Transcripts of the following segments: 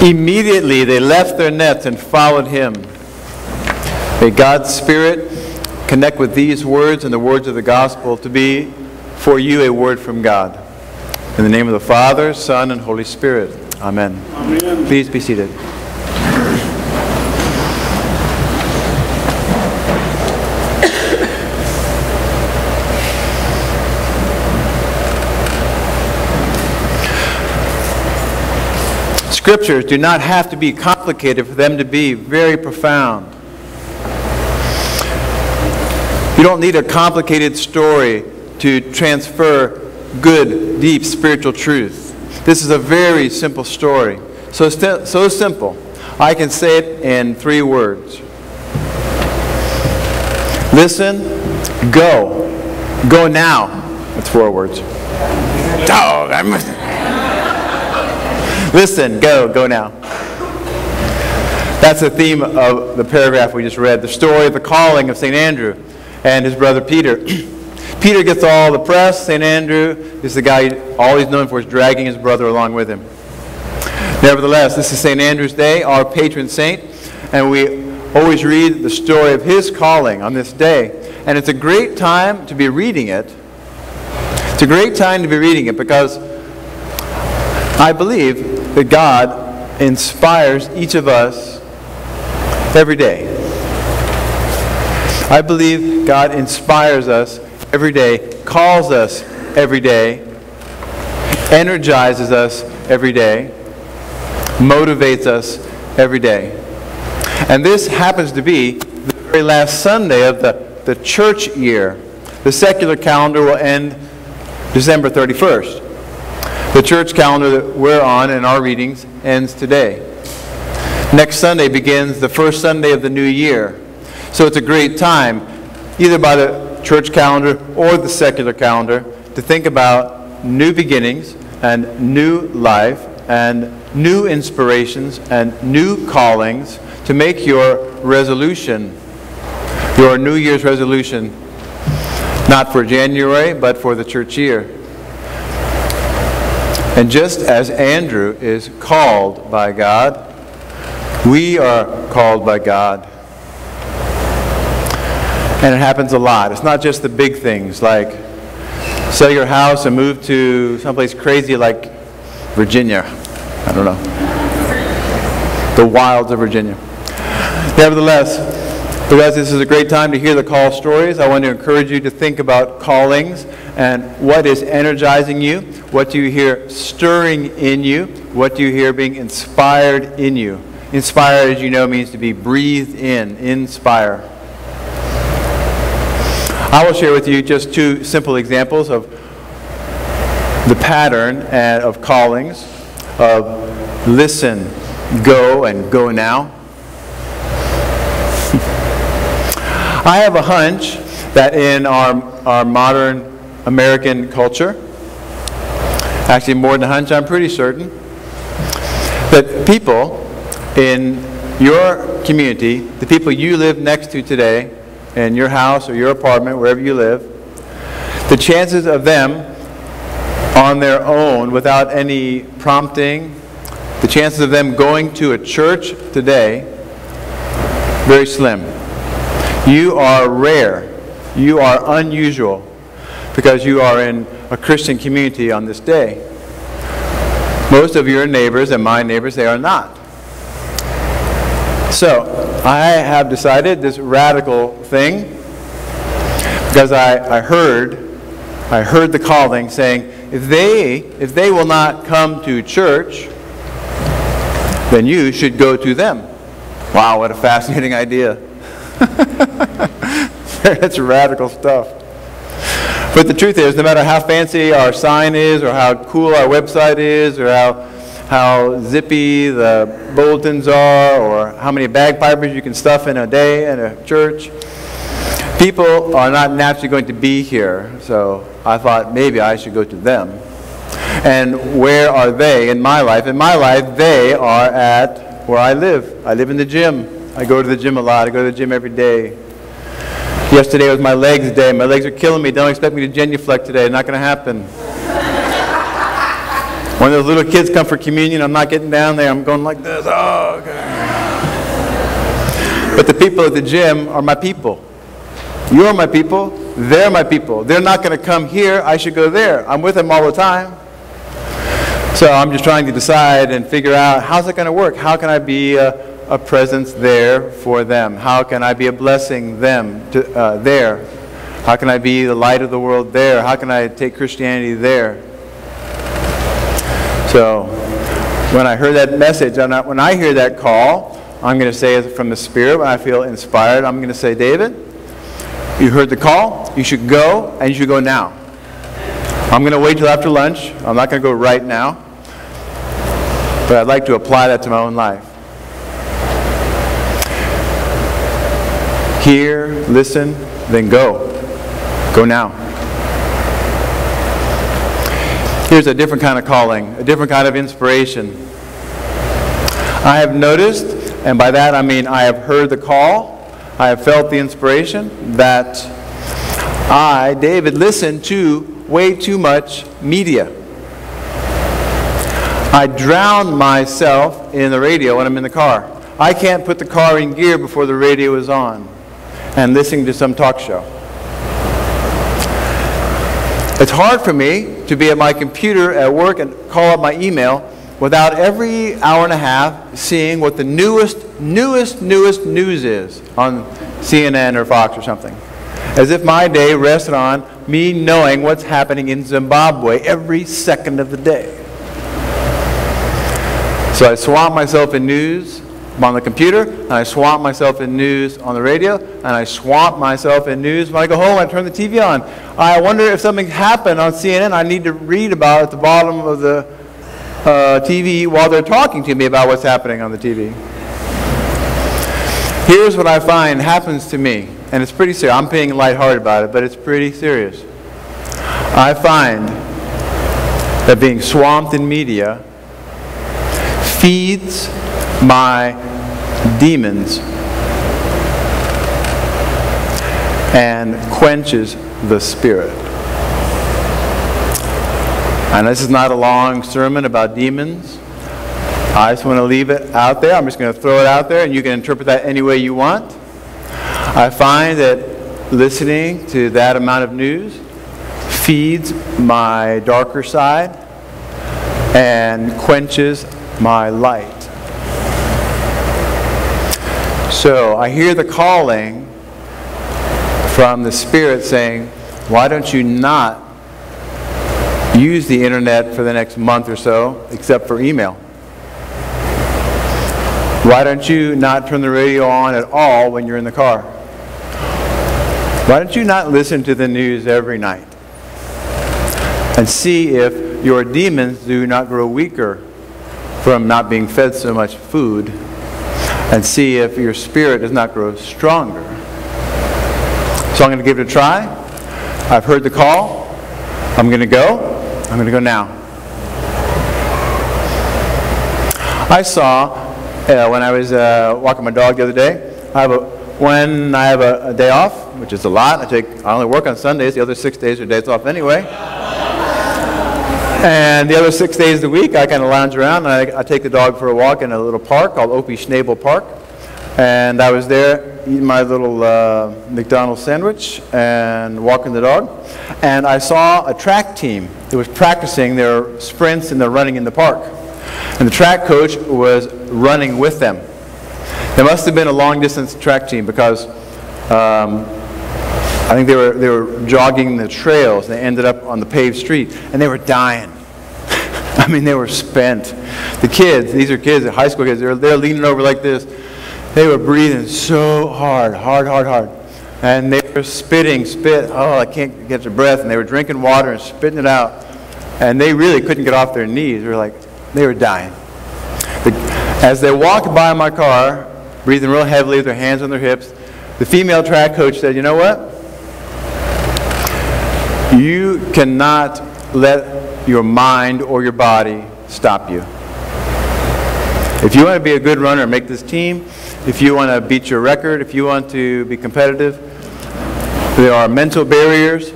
Immediately they left their nets and followed him. May God's Spirit connect with these words and the words of the gospel to be for you a word from God. In the name of the Father, Son, and Holy Spirit. Amen. Amen. Please be seated. Scriptures do not have to be complicated for them to be very profound. You don't need a complicated story to transfer good, deep spiritual truth. This is a very simple story. So simple. I can say it in 3 words. Listen, go. Go now. That's 4 words. Dog, I must... Listen, go now. That's the theme of the paragraph we just read, the story of the calling of St. Andrew and his brother Peter. Peter gets all the press. St. Andrew is the guy all he's known for is dragging his brother along with him. Nevertheless, this is St. Andrew's Day, our patron saint, and we always read the story of his calling on this day. And it's a great time to be reading it. It's a great time to be reading it because I believe that God inspires each of us every day. I believe God inspires us every day, calls us every day, energizes us every day, motivates us every day. And this happens to be the very last Sunday of the church year. The secular calendar will end December 31st. The church calendar that we're on in our readings ends today. Next Sunday begins the first Sunday of the new year. So it's a great time, either by the church calendar or the secular calendar, to think about new beginnings and new life and new inspirations and new callings to make your resolution, your New Year's resolution, not for January, but for the church year. And just as Andrew is called by God, we are called by God. And it happens a lot. It's not just the big things like sell your house and move to someplace crazy like Virginia. I don't know. The wilds of Virginia. Nevertheless, because this is a great time to hear the call stories, I want to encourage you to think about callings and what is energizing you, what do you hear stirring in you, what do you hear being inspired in you. Inspired, as you know, means to be breathed in, inspire. I will share with you just 2 simple examples of the pattern of callings, of listen, go, and go now. I have a hunch that in our modern American culture, actually more than a hunch, I'm pretty certain, that people in your community, the people you live next to today, in your house or your apartment, wherever you live, the chances of them on their own, without any prompting, the chances of them going to a church today, very slim. You are rare. You are unusual because you are in a Christian community on this day. Most of your neighbors and my neighbors, they are not. So, I have decided this radical thing because I heard the calling saying, if they will not come to church, then you should go to them. Wow, what a fascinating idea. That's radical stuff. But the truth is, no matter how fancy our sign is, or how cool our website is, or how zippy the bulletins are, or how many bagpipers you can stuff in a day in a church, people are not naturally going to be here. So I thought maybe I should go to them. And where are they in my life? In my life, they are at where I live. I live in the gym. I go to the gym a lot. I go to the gym every day. Yesterday was my legs day. My legs are killing me. Don't expect me to genuflect today. Not going to happen. When those little kids come for communion, I'm not getting down there. I'm going like this. Oh, okay. But the people at the gym are my people. You're my people. They're my people. They're not going to come here. I should go there. I'm with them all the time. So I'm just trying to decide and figure out, how's it going to work? How can I be a presence there for them? How can I be a blessing them there? How can I be the light of the world there? How can I take Christianity there? So when I heard that message, when I hear that call, I'm going to say it from the Spirit. When I feel inspired, I'm going to say, David, you heard the call. You should go, and you should go now. I'm going to wait till after lunch. I'm not going to go right now. But I'd like to apply that to my own life. Hear, listen, then go. Go now. Here's a different kind of calling, a different kind of inspiration. I have noticed, and by that I mean I have heard the call, I have felt the inspiration, that I, David, listen to way too much media. I drown myself in the radio when I'm in the car. I can't put the car in gear before the radio is on and listening to some talk show. It's hard for me to be at my computer at work and call up my email without every hour and a half seeing what the newest news is on CNN or Fox or something. As if my day rested on me knowing what's happening in Zimbabwe every second of the day. So I swamp myself in news on the computer, and I swamp myself in news on the radio, and I swamp myself in news when I go home. I turn the TV on. I wonder if something happened on CNN I need to read about at the bottom of the TV while they're talking to me about what's happening on the TV. Here's what I find happens to me, and it's pretty serious. I'm being lighthearted about it, but it's pretty serious. I find that being swamped in media feeds my demons and quenches the Spirit. And this is not a long sermon about demons. I just want to leave it out there. I'm just going to throw it out there, and you can interpret that any way you want. I find that listening to that amount of news feeds my darker side and quenches my light. So I hear the calling from the Spirit saying, why don't you not use the internet for the next month or so, except for email? Why don't you not turn the radio on at all when you're in the car? Why don't you not listen to the news every night and see if your demons do not grow weaker from not being fed so much food, and see if your spirit does not grow stronger? So I'm going to give it a try. I've heard the call. I'm going to go. I'm going to go now. I saw, when I was walking my dog the other day, when I have a day off, which is a lot, I only work on Sundays. The other 6 days are days off anyway. And the other 6 days of the week, I kind of lounge around, and I take the dog for a walk in a little park called Opie Schnabel Park. And I was there eating my little McDonald's sandwich and walking the dog. And I saw a track team that was practicing their sprints and their running in the park. And the track coach was running with them. There must have been a long-distance track team because I think they were jogging the trails. They ended up on the paved street, and they were dying. I mean, they were spent. The kids, these are kids, high school kids, they're leaning over like this. They were breathing so hard. And they were spit. Oh, I can't get their breath. And they were drinking water and spitting it out. And they really couldn't get off their knees. They were dying. As they walked by my car, breathing real heavily with their hands on their hips, the female track coach said, you know what? You cannot let your mind or your body stop you. If you want to be a good runner and make this team, if you want to beat your record, if you want to be competitive, there are mental barriers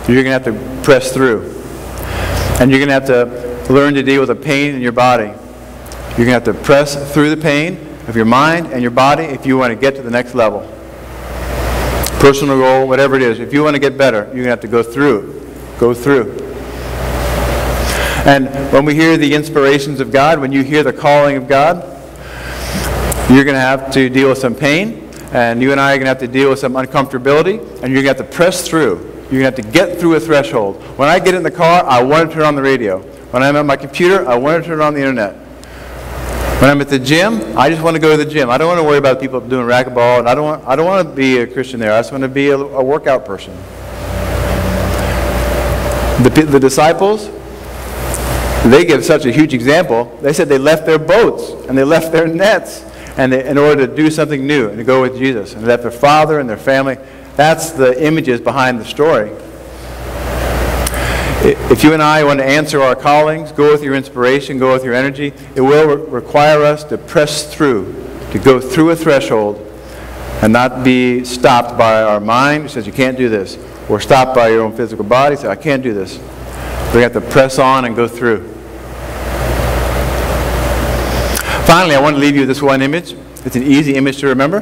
you're going to have to press through. And you're going to have to learn to deal with the pain in your body. You're going to have to press through the pain of your mind and your body if you want to get to the next level. Personal goal, whatever it is. If you want to get better, you're going to have to go through. Go through. And when we hear the inspirations of God, when you hear the calling of God, you're going to have to deal with some pain, and you and I are going to have to deal with some uncomfortability, and you're going to have to press through. You're going to have to get through a threshold. When I get in the car, I want to turn on the radio. When I'm at my computer, I want to turn on the internet. When I'm at the gym, I just want to go to the gym. I don't want to worry about people doing racquetball, and I don't want to be a Christian there. I just want to be a workout person. The disciples, they give such a huge example. They said they left their boats and they left their nets in order to do something new and to go with Jesus. And they left their father and their family. That's the images behind the story. If you and I want to answer our callings, go with your inspiration, go with your energy, it will require us to press through, to go through a threshold and not be stopped by our mind who says you can't do this, or stopped by your own physical body, say I can't do this. We have to press on and go through. Finally, I want to leave you with this one image. It's an easy image to remember.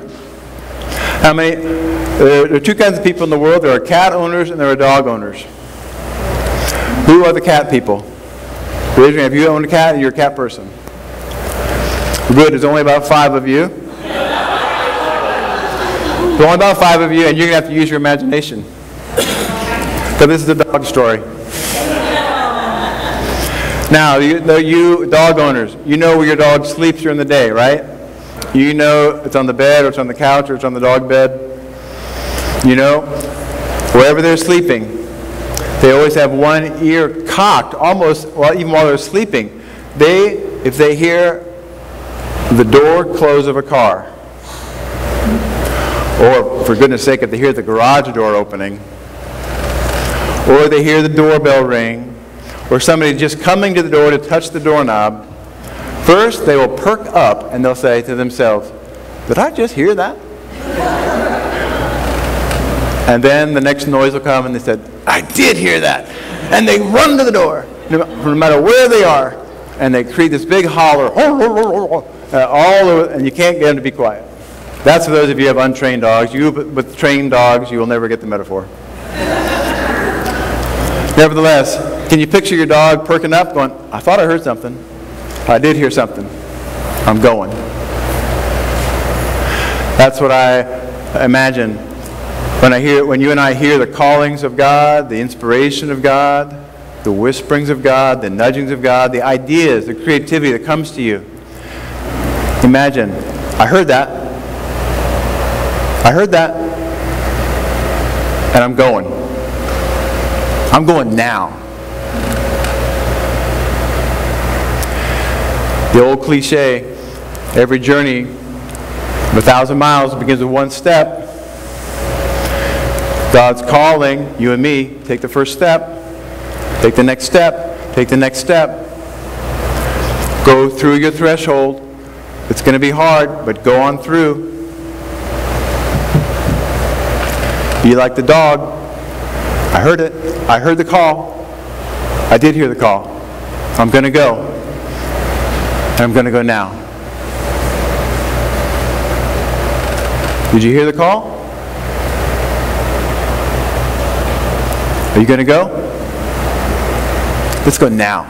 There are two kinds of people in the world. There are cat owners and there are dog owners. Who are the cat people? Raise your hand. If you own a cat, you're a cat person. Good. There's only about 5 of you. There's only about 5 of you, and you're going to have to use your imagination. Because this is a dog story. Now, you dog owners, you know where your dog sleeps during the day, right? You know it's on the bed, or it's on the couch, or it's on the dog bed. You know, wherever they're sleeping, they always have one ear cocked, almost, well, even while they're sleeping. If they hear the door close of a car, or for goodness sake, if they hear the garage door opening, or they hear the doorbell ring, or somebody just coming to the door to touch the doorknob, first they will perk up and they'll say to themselves, did I just hear that? And then the next noise will come and they said, I did hear that. And they run to the door, no matter where they are, and they create this big holler, all over, and you can't get them to be quiet. That's for those of you who have untrained dogs. You, with trained dogs, you will never get the metaphor. Nevertheless, can you picture your dog perking up going, I thought I heard something. I did hear something. I'm going. That's what I imagine when you and I hear the callings of God, the inspiration of God, the whisperings of God, the nudgings of God, the ideas, the creativity that comes to you. Imagine, I heard that. I heard that. And I'm going. I'm going now. The old cliche, every journey of 1,000 miles begins with one step. God's calling you and me, take the first step, take the next step, take the next step. Go through your threshold. It's going to be hard, but go on through. Be like the dog. I heard it. I heard the call. I did hear the call. I'm going to go. And I'm going to go now. Did you hear the call? Are you going to go? Let's go now.